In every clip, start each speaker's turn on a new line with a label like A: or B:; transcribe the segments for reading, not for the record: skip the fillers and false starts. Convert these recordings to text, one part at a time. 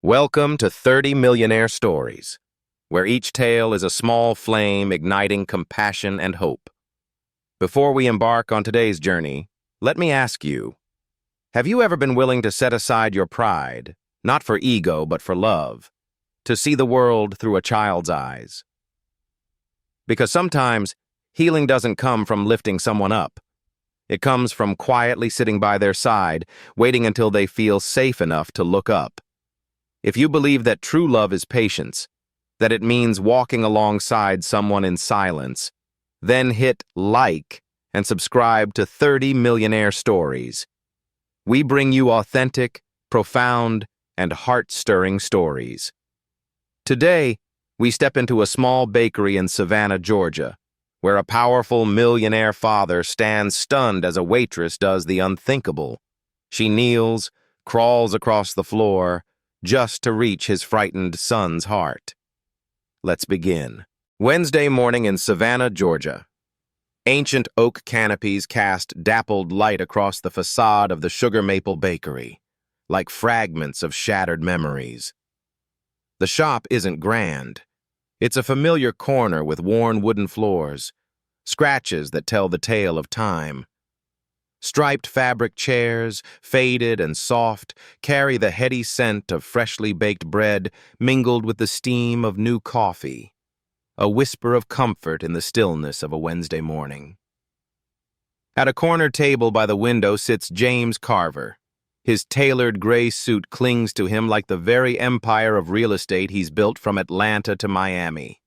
A: Welcome to 30 Millionaire Stories, where each tale is a small flame igniting compassion and hope. Before we embark on today's journey, let me ask you, have you ever been willing to set aside your pride, not for ego but for love, to see the world through a child's eyes? Because sometimes healing doesn't come from lifting someone up. It comes from quietly sitting by their side, waiting until they feel safe enough to look up. If you believe that true love is patience, that it means walking alongside someone in silence, then hit like and subscribe to 30 Millionaire Stories. We bring you authentic, profound, and heart-stirring stories. Today, we step into a small bakery in Savannah, Georgia, where a powerful millionaire father stands stunned as a waitress does the unthinkable. She kneels, crawls across the floor, just to reach his frightened son's heart. Let's begin. Wednesday morning in Savannah, Georgia. Ancient oak canopies cast dappled light across the facade of the Sugar Maple Bakery, like fragments of shattered memories. The shop isn't grand. It's a familiar corner with worn wooden floors, scratches that tell the tale of time. Striped fabric chairs, faded and soft, carry the heady scent of freshly baked bread mingled with the steam of new coffee, a whisper of comfort in the stillness of a Wednesday morning. At a corner table by the window sits James Carver. His tailored gray suit clings to him like the very empire of real estate he's built from Atlanta to Miami.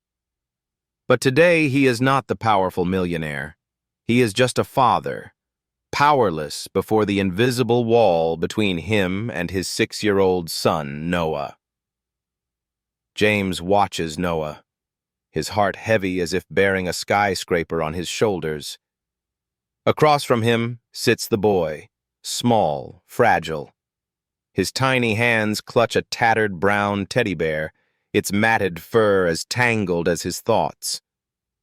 A: But today he is not the powerful millionaire. He is just a father, powerless before the invisible wall between him and his 6-year-old son, Noah. James watches Noah, his heart heavy as if bearing a skyscraper on his shoulders. Across from him sits the boy, small, fragile. His tiny hands clutch a tattered brown teddy bear, its matted fur as tangled as his thoughts.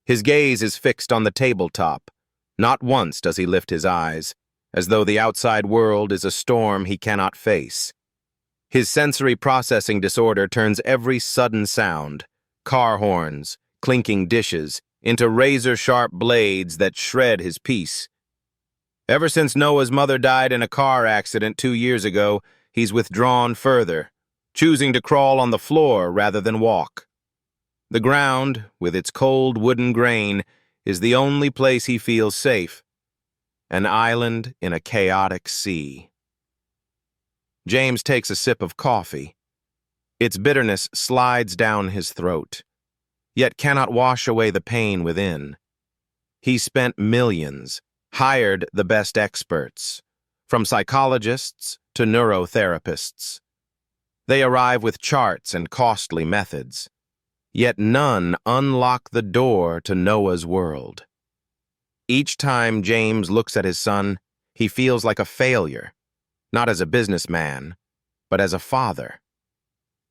A: His gaze is fixed on the tabletop. Not once does he lift his eyes, as though the outside world is a storm he cannot face. His sensory processing disorder turns every sudden sound, car horns, clinking dishes, into razor-sharp blades that shred his peace. Ever since Noah's mother died in a car accident 2 years ago, he's withdrawn further, choosing to crawl on the floor rather than walk. The ground, with its cold wooden grain, is the only place he feels safe, an island in a chaotic sea. James takes a sip of coffee. Its bitterness slides down his throat, yet cannot wash away the pain within. He spent millions, hired the best experts, from psychologists to neurotherapists. They arrive with charts and costly methods. Yet none unlock the door to Noah's world. Each time James looks at his son, he feels like a failure, not as a businessman, but as a father.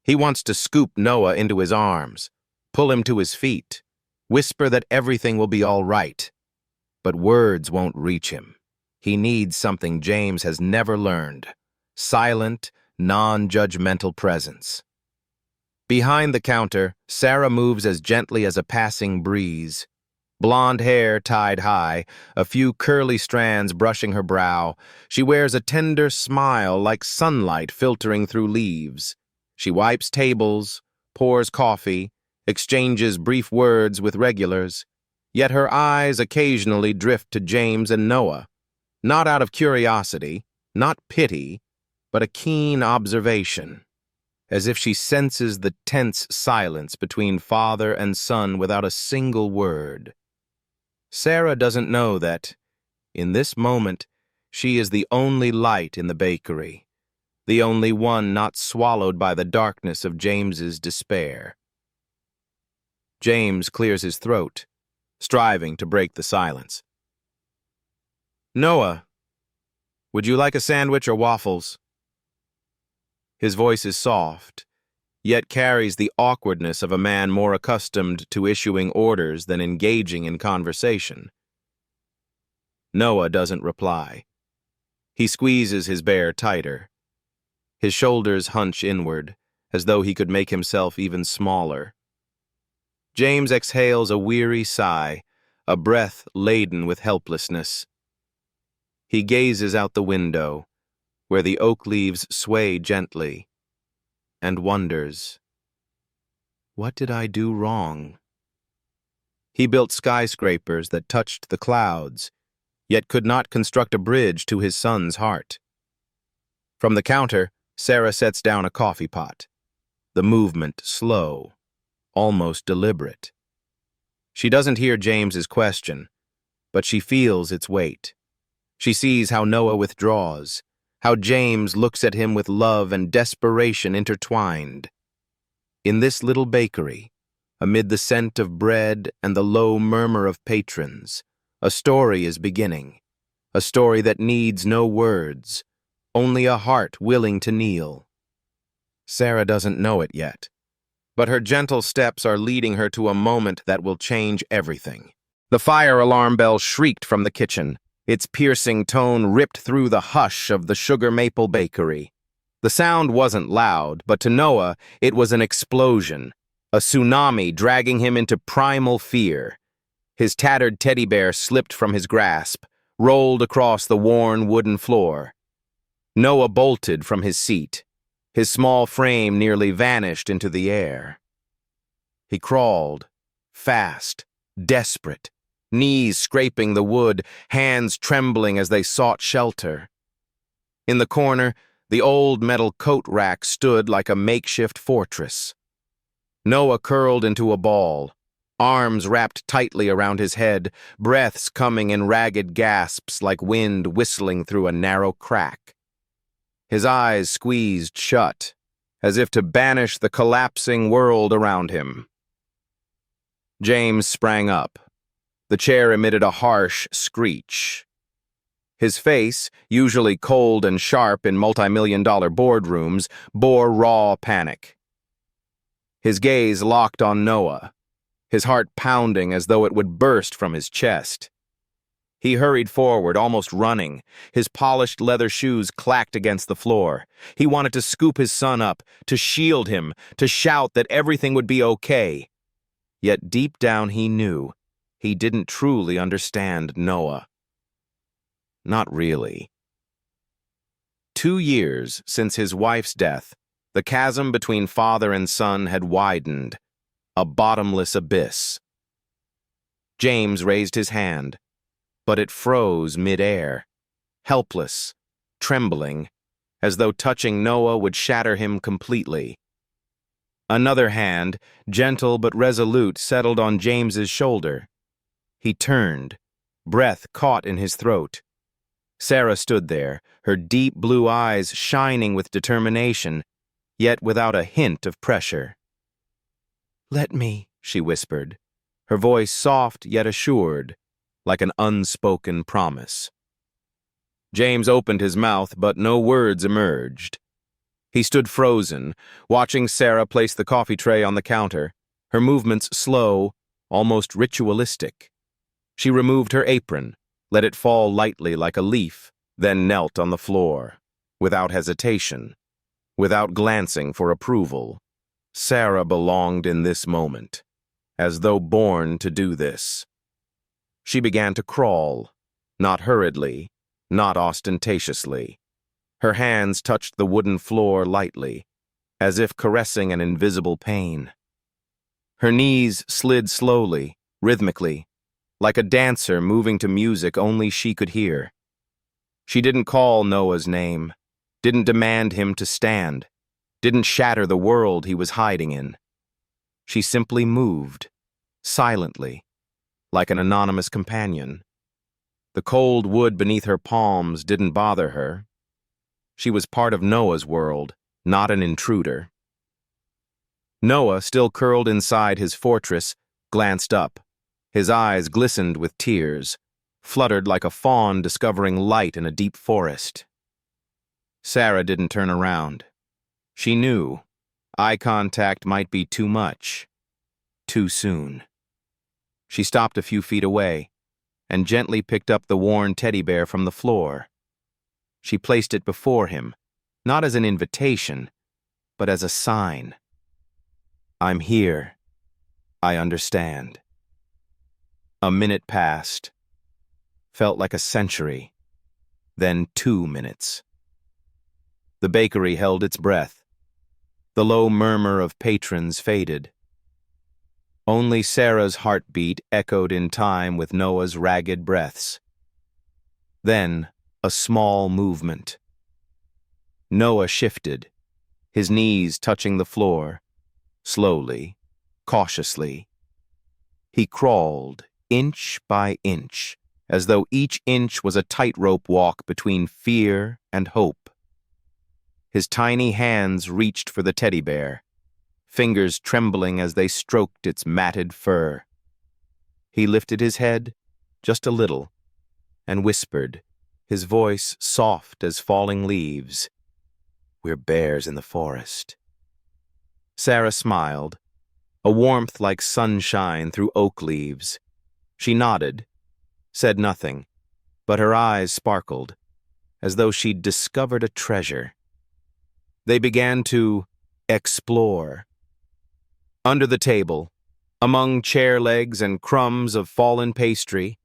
A: He wants to scoop Noah into his arms, pull him to his feet, whisper that everything will be all right. But words won't reach him. He needs something James has never learned: silent, non-judgmental presence. Behind the counter, Sarah moves as gently as a passing breeze. Blonde hair tied high, a few curly strands brushing her brow, she wears a tender smile like sunlight filtering through leaves. She wipes tables, pours coffee, exchanges brief words with regulars, yet her eyes occasionally drift to James and Noah, not out of curiosity, not pity, but a keen observation, as if she senses the tense silence between father and son without a single word. Sarah doesn't know that, in this moment, she is the only light in the bakery, the only one not swallowed by the darkness of James's despair. James clears his throat, striving to break the silence. "Noah, would you like a sandwich or waffles?" His voice is soft, yet carries the awkwardness of a man more accustomed to issuing orders than engaging in conversation. Noah doesn't reply. He squeezes his bear tighter. His shoulders hunch inward, as though he could make himself even smaller. James exhales a weary sigh, a breath laden with helplessness. He gazes out the window, where the oak leaves sway gently, and wonders, what did I do wrong? He built skyscrapers that touched the clouds, yet could not construct a bridge to his son's heart. From the counter, Sarah sets down a coffee pot, the movement slow, almost deliberate. She doesn't hear James's question, but she feels its weight. She sees how Noah withdraws, how James looks at him with love and desperation intertwined. In this little bakery, amid the scent of bread and the low murmur of patrons, a story is beginning, a story that needs no words, only a heart willing to kneel. Sarah doesn't know it yet, but her gentle steps are leading her to a moment that will change everything. The fire alarm bell shrieked from the kitchen, its piercing tone ripped through the hush of the Sugar Maple Bakery. The sound wasn't loud, but to Noah it was an explosion, a tsunami dragging him into primal fear. His tattered teddy bear slipped from his grasp, rolled across the worn wooden floor. Noah bolted from his seat. His small frame nearly vanished into the air. He crawled, fast, desperate, knees scraping the wood, hands trembling as they sought shelter. In the corner, the old metal coat rack stood like a makeshift fortress. Noah curled into a ball, arms wrapped tightly around his head, breaths coming in ragged gasps like wind whistling through a narrow crack. His eyes squeezed shut, as if to banish the collapsing world around him. James sprang up. The chair emitted a harsh screech. His face, usually cold and sharp in multi-million-dollar boardrooms, bore raw panic. His gaze locked on Noah, his heart pounding as though it would burst from his chest. He hurried forward, almost running. His polished leather shoes clacked against the floor. He wanted to scoop his son up, to shield him, to shout that everything would be okay. Yet deep down he knew he didn't truly understand Noah. Not really. 2 years since his wife's death, the chasm between father and son had widened, a bottomless abyss. James raised his hand, but it froze mid-air, helpless, trembling, as though touching Noah would shatter him completely. Another hand, gentle but resolute, settled on James's shoulder. He turned, breath caught in his throat. Sarah stood there, her deep blue eyes shining with determination, yet without a hint of pressure. "Let me," she whispered, her voice soft yet assured, like an unspoken promise. James opened his mouth, but no words emerged. He stood frozen, watching Sarah place the coffee tray on the counter, her movements slow, almost ritualistic. She removed her apron, let it fall lightly like a leaf, then knelt on the floor, without hesitation, without glancing for approval. Sarah belonged in this moment, as though born to do this. She began to crawl, not hurriedly, not ostentatiously. Her hands touched the wooden floor lightly, as if caressing an invisible pain. Her knees slid slowly, rhythmically, like a dancer moving to music only she could hear. She didn't call Noah's name, didn't demand him to stand, didn't shatter the world he was hiding in. She simply moved, silently, like an anonymous companion. The cold wood beneath her palms didn't bother her. She was part of Noah's world, not an intruder. Noah, still curled inside his fortress, glanced up. His eyes glistened with tears, fluttered like a fawn discovering light in a deep forest. Sarah didn't turn around. She knew eye contact might be too much, too soon. She stopped a few feet away and gently picked up the worn teddy bear from the floor. She placed it before him, not as an invitation, but as a sign. I'm here. I understand. A minute passed. Felt like a century. Then 2 minutes. The bakery held its breath. The low murmur of patrons faded. Only Sarah's heartbeat echoed in time with Noah's ragged breaths. Then, a small movement. Noah shifted, his knees touching the floor, slowly, cautiously. He crawled, inch by inch, as though each inch was a tightrope walk between fear and hope. His tiny hands reached for the teddy bear, fingers trembling as they stroked its matted fur. He lifted his head, just a little, and whispered, his voice soft as falling leaves, "We're bears in the forest." Sarah smiled, a warmth like sunshine through oak leaves. She nodded, said nothing, but her eyes sparkled, as though she'd discovered a treasure. They began to explore. Under the table, among chair legs and crumbs of fallen pastry,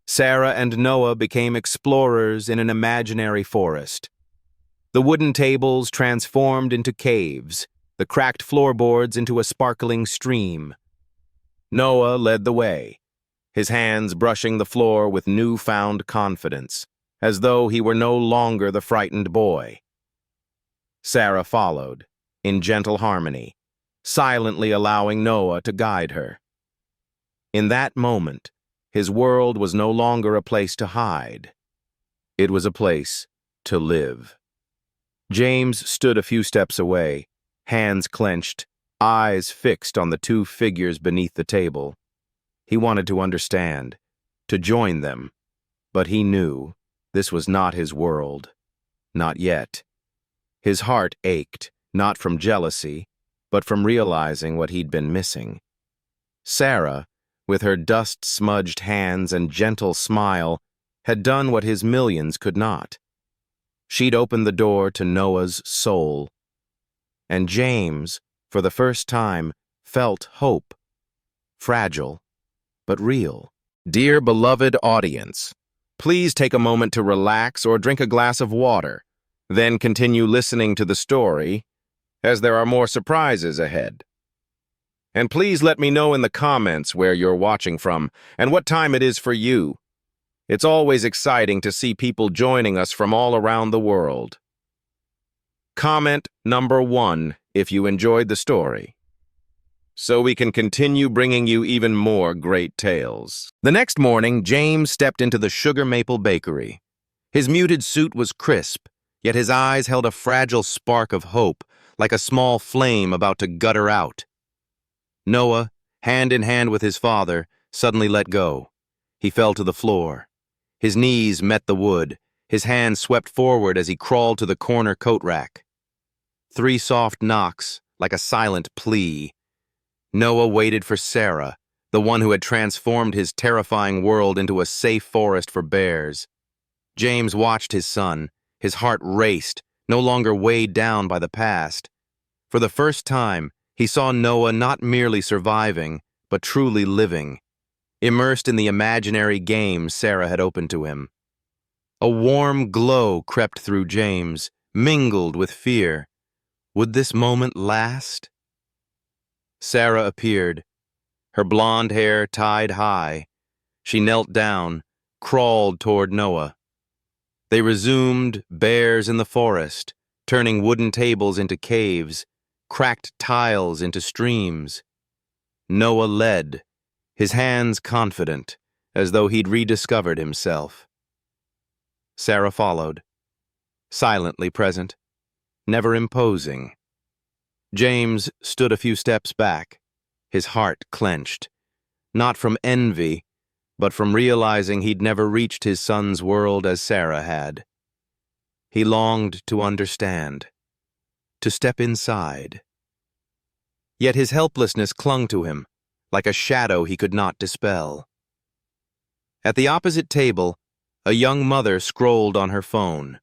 A: Sarah and Noah became explorers in an imaginary forest. The wooden tables transformed into caves, the cracked floorboards into a sparkling stream. Noah led the way, his hands brushing the floor with newfound confidence, as though he were no longer the frightened boy. Sarah followed, in gentle harmony, silently allowing Noah to guide her. In that moment, his world was no longer a place to hide. It was a place to live. James stood a few steps away, hands clenched, eyes fixed on the two figures beneath the table. He wanted to understand, to join them, but he knew this was not his world. Not yet. His heart ached, not from jealousy, but from realizing what he'd been missing. Sarah, with her dust-smudged hands and gentle smile, had done what his millions could not. She'd opened the door to Noah's soul. And James, for the first time, felt hope. Fragile, but real. Dear beloved audience, please take a moment to relax or drink a glass of water, then continue listening to the story, as there are more surprises ahead. And please let me know in the comments where you're watching from and what time it is for you. It's always exciting to see people joining us from all around the world. Comment number 1 if you enjoyed the story, so we can continue bringing you even more great tales. The next morning, James stepped into the Sugar Maple Bakery. His muted suit was crisp, yet his eyes held a fragile spark of hope, like a small flame about to gutter out. Noah, hand in hand with his father, suddenly let go. He fell to the floor. His knees met the wood. His hands swept forward as he crawled to the corner coat rack. 3 soft knocks, like a silent plea. Noah waited for Sarah, the one who had transformed his terrifying world into a safe forest for bears. James watched his son. His heart raced, no longer weighed down by the past. For the first time, he saw Noah not merely surviving, but truly living, immersed in the imaginary game Sarah had opened to him. A warm glow crept through James, mingled with fear. Would this moment last? Sarah appeared, her blonde hair tied high. She knelt down, crawled toward Noah. They resumed bears in the forest, turning wooden tables into caves, cracked tiles into streams. Noah led, his hands confident, as though he'd rediscovered himself. Sarah followed, silently present, never imposing. James stood a few steps back, his heart clenched, not from envy, but from realizing he'd never reached his son's world as Sarah had. He longed to understand, to step inside. Yet his helplessness clung to him, like a shadow he could not dispel. At the opposite table, a young mother scrolled on her phone,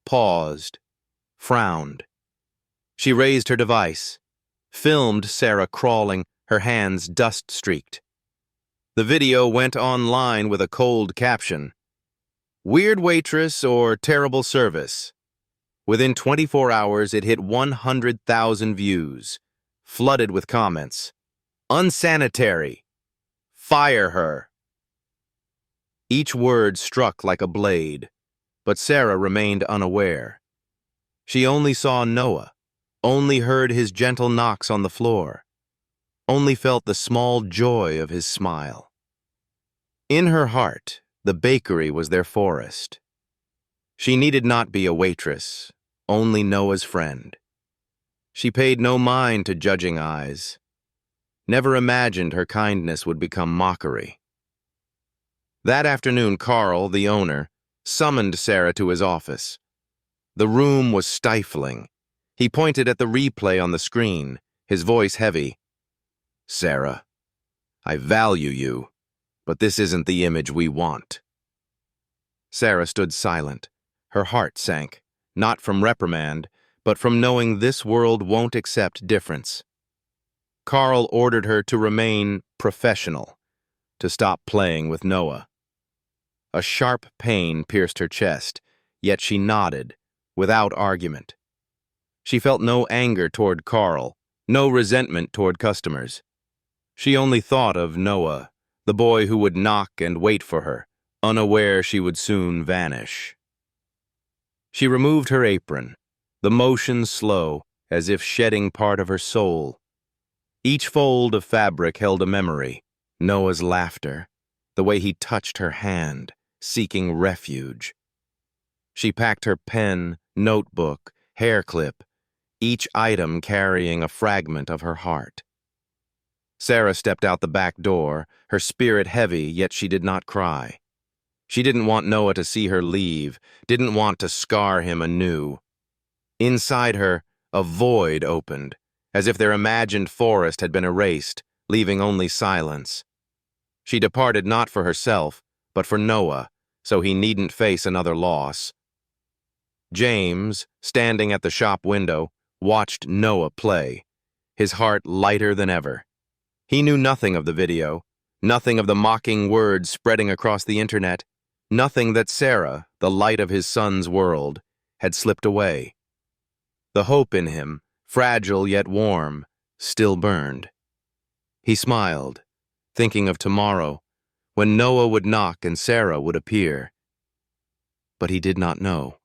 A: paused, frowned. She raised her device, filmed Sarah crawling, her hands dust-streaked. The video went online with a cold caption, "Weird waitress or terrible service." Within 24 hours, it hit 100,000 views, flooded with comments. "Unsanitary. Fire her." Each word struck like a blade, but Sarah remained unaware. She only saw Noah, only heard his gentle knocks on the floor, only felt the small joy of his smile. In her heart, the bakery was their forest. She needed not be a waitress, only Noah's friend. She paid no mind to judging eyes, never imagined her kindness would become mockery. That afternoon, Carl, the owner, summoned Sarah to his office. The room was stifling. He pointed at the replay on the screen, his voice heavy. "Sarah, I value you, but this isn't the image we want." Sarah stood silent. Her heart sank, not from reprimand, but from knowing this world won't accept difference. Carl ordered her to remain professional, to stop playing with Noah. A sharp pain pierced her chest, yet she nodded, without argument. She felt no anger toward Carl, no resentment toward customers. She only thought of Noah, the boy who would knock and wait for her, unaware she would soon vanish. She removed her apron, the motion slow, as if shedding part of her soul. Each fold of fabric held a memory, Noah's laughter, the way he touched her hand, seeking refuge. She packed her pen, notebook, hair clip, each item carrying a fragment of her heart. Sarah stepped out the back door, her spirit heavy, yet she did not cry. She didn't want Noah to see her leave, didn't want to scar him anew. Inside her, a void opened, as if their imagined forest had been erased, leaving only silence. She departed not for herself, but for Noah, so he needn't face another loss. James, standing at the shop window, watched Noah play, his heart lighter than ever. He knew nothing of the video, nothing of the mocking words spreading across the internet, nothing that Sarah, the light of his son's world, had slipped away. The hope in him, fragile yet warm, still burned. He smiled, thinking of tomorrow, when Noah would knock and Sarah would appear. But he did not know.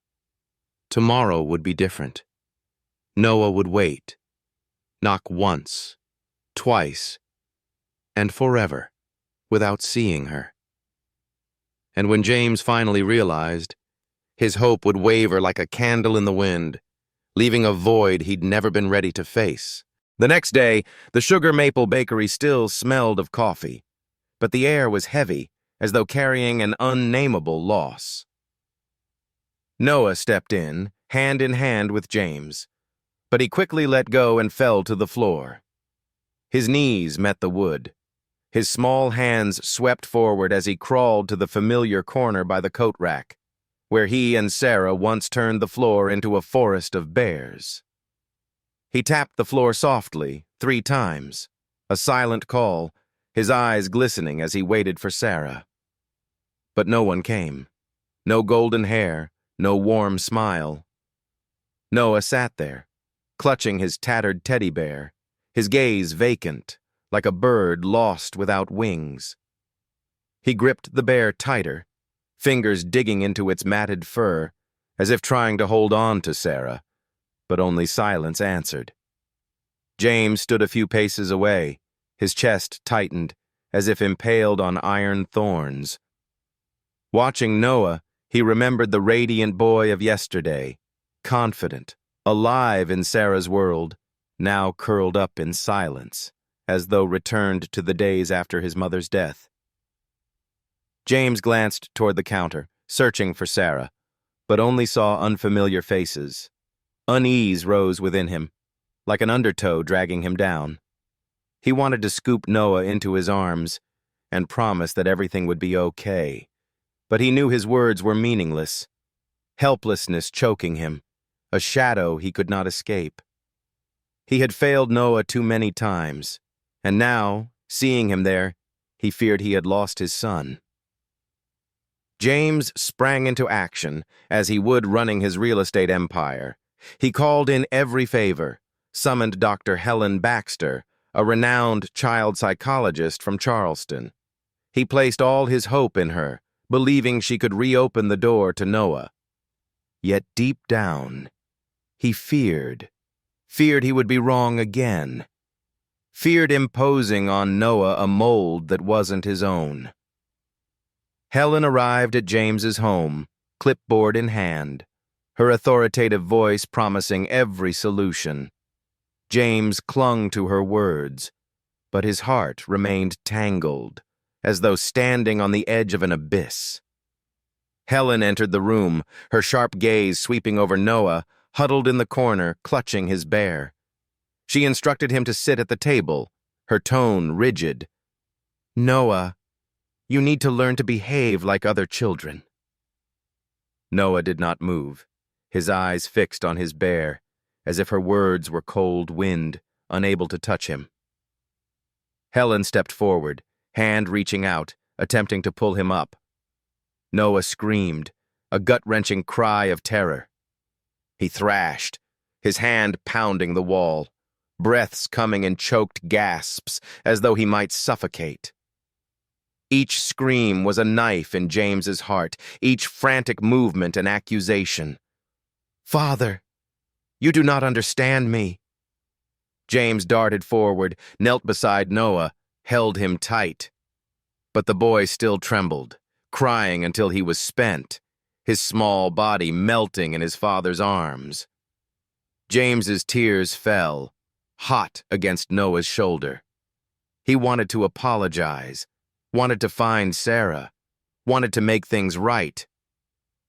A: Tomorrow would be different. Noah would wait, knock once, twice, and forever, without seeing her. And when James finally realized, his hope would waver like a candle in the wind, leaving a void he'd never been ready to face. The next day, the Sugar Maple Bakery still smelled of coffee, but the air was heavy, as though carrying an unnameable loss. Noah stepped in hand with James, but he quickly let go and fell to the floor. His knees met the wood. His small hands swept forward as he crawled to the familiar corner by the coat rack, where he and Sarah once turned the floor into a forest of bears. He tapped the floor softly 3 times, a silent call, his eyes glistening as he waited for Sarah. But no one came. No golden hair, no warm smile. Noah sat there, clutching his tattered teddy bear, his gaze vacant, like a bird lost without wings. He gripped the bear tighter, fingers digging into its matted fur, as if trying to hold on to Sarah, but only silence answered. James stood a few paces away, his chest tightened, as if impaled on iron thorns. Watching Noah, he remembered the radiant boy of yesterday, confident, alive in Sarah's world, now curled up in silence, as though returned to the days after his mother's death. James glanced toward the counter, searching for Sarah, but only saw unfamiliar faces. Unease rose within him, like an undertow dragging him down. He wanted to scoop Noah into his arms and promise that everything would be okay, but he knew his words were meaningless. Helplessness choking him, a shadow he could not escape. He had failed Noah too many times, and now, seeing him there, he feared he had lost his son. James sprang into action, as he would running his real estate empire. He called in every favor, summoned Dr. Helen Baxter, a renowned child psychologist from Charleston. He placed all his hope in her, believing she could reopen the door to Noah. Yet deep down, he feared he would be wrong again. Feared imposing on Noah a mold that wasn't his own. Helen arrived at James's home, clipboard in hand, her authoritative voice promising every solution. James clung to her words, but his heart remained tangled, as though standing on the edge of an abyss. Helen entered the room, her sharp gaze sweeping over Noah, huddled in the corner, clutching his bear. She instructed him to sit at the table, her tone rigid. "Noah, you need to learn to behave like other children." Noah did not move, his eyes fixed on his bear, as if her words were cold wind, unable to touch him. Helen stepped forward, hand reaching out, attempting to pull him up. Noah screamed, a gut-wrenching cry of terror. He thrashed, his hand pounding the wall, breaths coming in choked gasps as though he might suffocate. Each scream was a knife in James's heart, each frantic movement an accusation. "Father, you do not understand me." James darted forward, knelt beside Noah, held him tight. But the boy still trembled, crying until he was spent, his small body melting in his father's arms. James's tears fell, hot against Noah's shoulder. He wanted to apologize, wanted to find Sarah, wanted to make things right,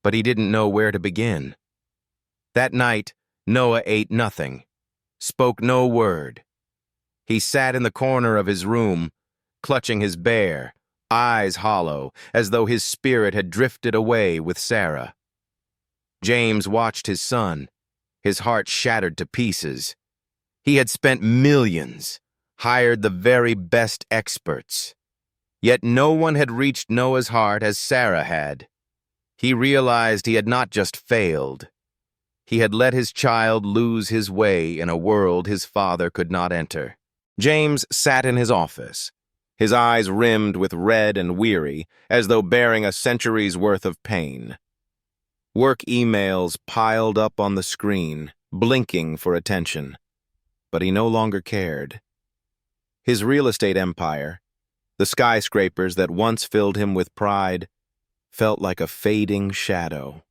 A: but he didn't know where to begin. That night, Noah ate nothing, spoke no word. He sat in the corner of his room, clutching his bear, eyes hollow, as though his spirit had drifted away with Sarah. James watched his son, his heart shattered to pieces. He had spent millions, hired the very best experts. Yet no one had reached Noah's heart as Sarah had. He realized he had not just failed. He had let his child lose his way in a world his father could not enter. James sat in his office, his eyes rimmed with red and weary, as though bearing a century's worth of pain. Work emails piled up on the screen, blinking for attention. But he no longer cared. His real estate empire, the skyscrapers that once filled him with pride, felt like a fading shadow.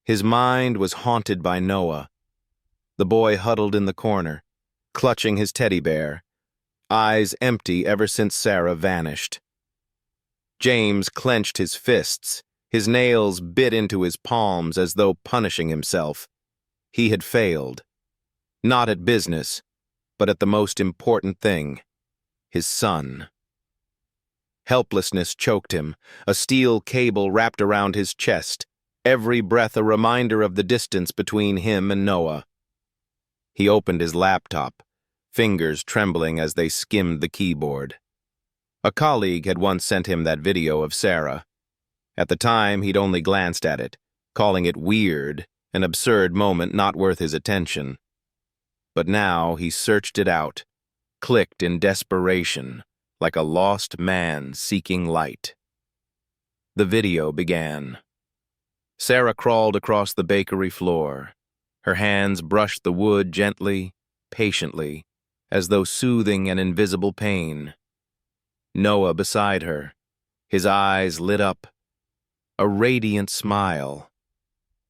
A: His mind was haunted by Noah, the boy huddled in the corner, clutching his teddy bear, eyes empty ever since Sarah vanished. James clenched his fists, his nails bit into his palms as though punishing himself. He had failed. Not at business, but at the most important thing, his son. Helplessness choked him, a steel cable wrapped around his chest, every breath a reminder of the distance between him and Noah. He opened his laptop, fingers trembling as they skimmed the keyboard. A colleague had once sent him that video of Sarah. At the time, he'd only glanced at it, calling it weird, an absurd moment not worth his attention. But now he searched it out, clicked in desperation, like a lost man seeking light. The video began. Sarah crawled across the bakery floor. Her hands brushed the wood gently, patiently, as though soothing an invisible pain. Noah beside her, his eyes lit up, a radiant smile.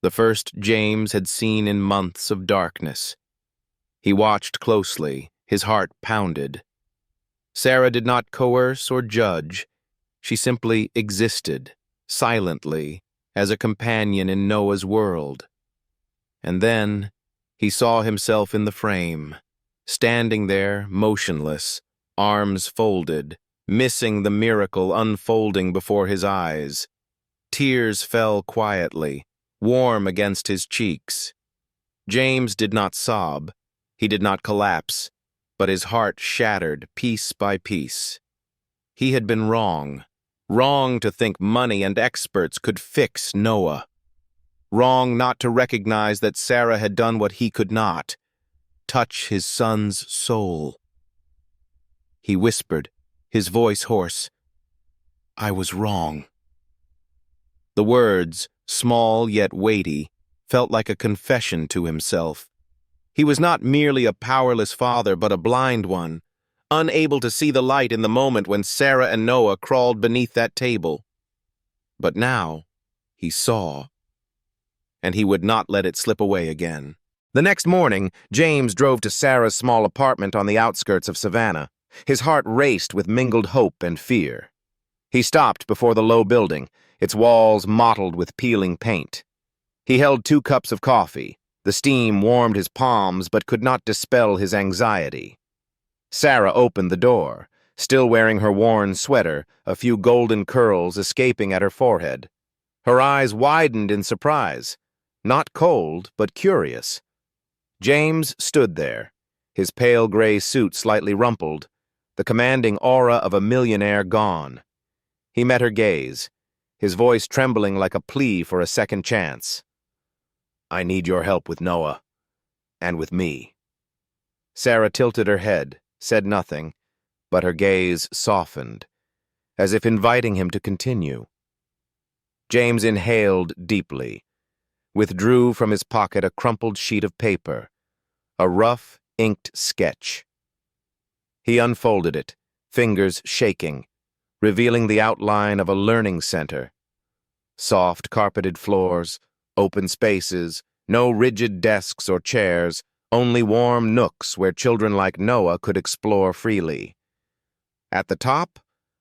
A: The first James had seen in months of darkness. He watched closely, his heart pounded. Sarah did not coerce or judge. She simply existed, silently, as a companion in Noah's world. And then he saw himself in the frame, standing there, motionless, arms folded, missing the miracle unfolding before his eyes. Tears fell quietly, warm against his cheeks. James did not sob. He did not collapse, but his heart shattered piece by piece. He had been wrong. Wrong to think money and experts could fix Noah. Wrong not to recognize that Sarah had done what he could not, touch his son's soul. He whispered, his voice hoarse, "I was wrong." The words, small yet weighty, felt like a confession to himself. He was not merely a powerless father, but a blind one, unable to see the light in the moment when Sarah and Noah crawled beneath that table. But now, he saw, and he would not let it slip away again. The next morning, James drove to Sarah's small apartment on the outskirts of Savannah. His heart raced with mingled hope and fear. He stopped before the low building, its walls mottled with peeling paint. He held 2 cups of coffee. The steam warmed his palms but could not dispel his anxiety. Sarah opened the door, still wearing her worn sweater, a few golden curls escaping at her forehead. Her eyes widened in surprise, not cold but curious. James stood there, his pale gray suit slightly rumpled, the commanding aura of a millionaire gone. He met her gaze, his voice trembling like a plea for a second chance. "I need your help with Noah, and with me." Sarah tilted her head, said nothing, but her gaze softened, as if inviting him to continue. James inhaled deeply, withdrew from his pocket a crumpled sheet of paper, a rough, inked sketch. He unfolded it, fingers shaking, revealing the outline of a learning center. Soft carpeted floors, open spaces, no rigid desks or chairs, only warm nooks where children like Noah could explore freely. At the top,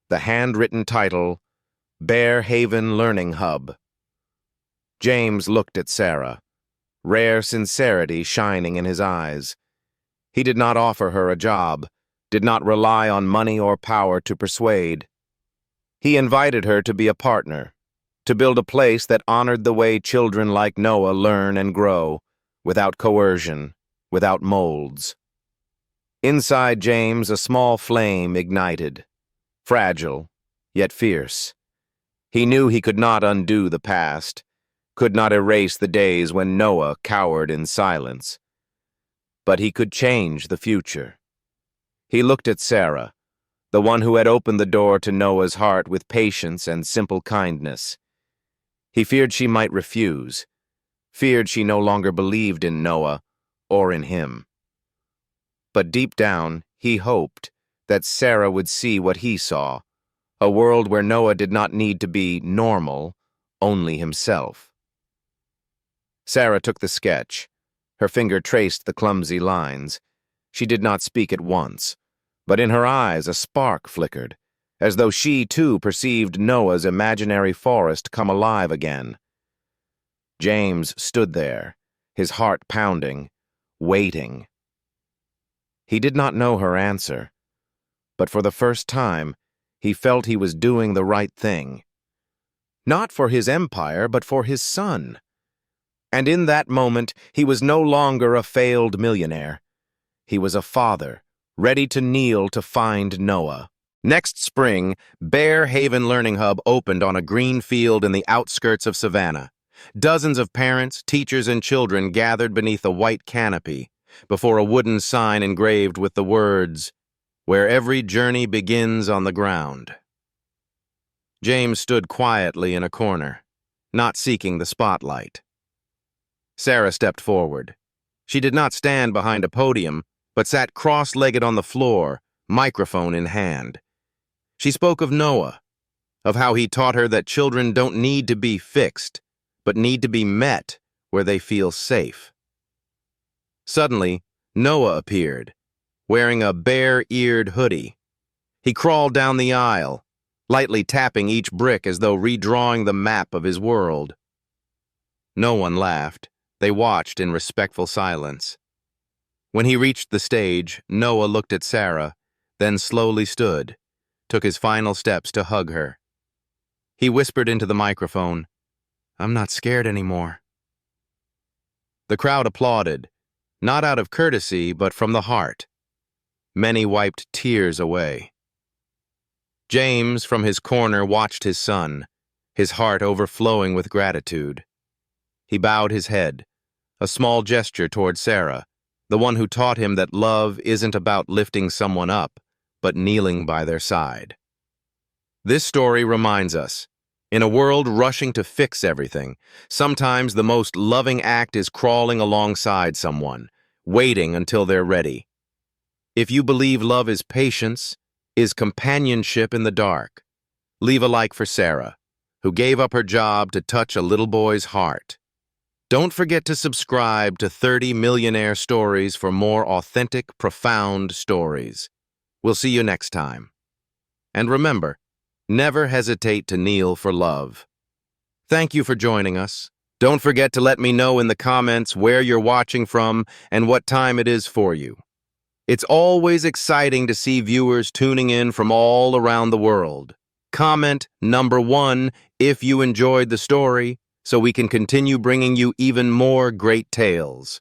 A: the handwritten title, Bear Haven Learning Hub. James looked at Sarah, rare sincerity shining in his eyes. He did not offer her a job, did not rely on money or power to persuade. He invited her to be a partner, to build a place that honored the way children like Noah learn and grow, without coercion, without molds. Inside James, a small flame ignited, fragile, yet fierce. He knew he could not undo the past, could not erase the days when Noah cowered in silence. But he could change the future. He looked at Sarah, the one who had opened the door to Noah's heart with patience and simple kindness. He feared she might refuse, feared she no longer believed in Noah or in him. But deep down, he hoped that Sarah would see what he saw, a world where Noah did not need to be normal, only himself. Sarah took the sketch. Her finger traced the clumsy lines. She did not speak at once, but in her eyes a spark flickered, as though she too perceived Noah's imaginary forest come alive again. James stood there, his heart pounding, waiting. He did not know her answer, but for the first time, he felt he was doing the right thing. Not for his empire, but for his son. And in that moment, he was no longer a failed millionaire. He was a father, ready to kneel to find Noah. Next spring, Bear Haven Learning Hub opened on a green field in the outskirts of Savannah. Dozens of parents, teachers, and children gathered beneath a white canopy, before a wooden sign engraved with the words, "Where every journey begins on the ground." James stood quietly in a corner, not seeking the spotlight. Sarah stepped forward. She did not stand behind a podium, but sat cross-legged on the floor, microphone in hand. She spoke of Noah, of how he taught her that children don't need to be fixed, but need to be met where they feel safe. Suddenly, Noah appeared, wearing a bare-eared hoodie. He crawled down the aisle, lightly tapping each brick as though redrawing the map of his world. No one laughed. They watched in respectful silence. When he reached the stage, Noah looked at Sarah, then slowly stood, took his final steps to hug her. He whispered into the microphone, "I'm not scared anymore." The crowd applauded, not out of courtesy, but from the heart. Many wiped tears away. James, from his corner, watched his son, his heart overflowing with gratitude. He bowed his head, a small gesture toward Sarah, the one who taught him that love isn't about lifting someone up, but kneeling by their side. This story reminds us, in a world rushing to fix everything, sometimes the most loving act is crawling alongside someone, waiting until they're ready. If you believe love is patience, is companionship in the dark, leave a like for Sarah, who gave up her job to touch a little boy's heart. Don't forget to subscribe to 30 Millionaire Stories for more authentic, profound stories. We'll see you next time. And remember, never hesitate to kneel for love. Thank you for joining us. Don't forget to let me know in the comments where you're watching from and what time it is for you. It's always exciting to see viewers tuning in from all around the world. Comment number 1 if you enjoyed the story, so we can continue bringing you even more great tales.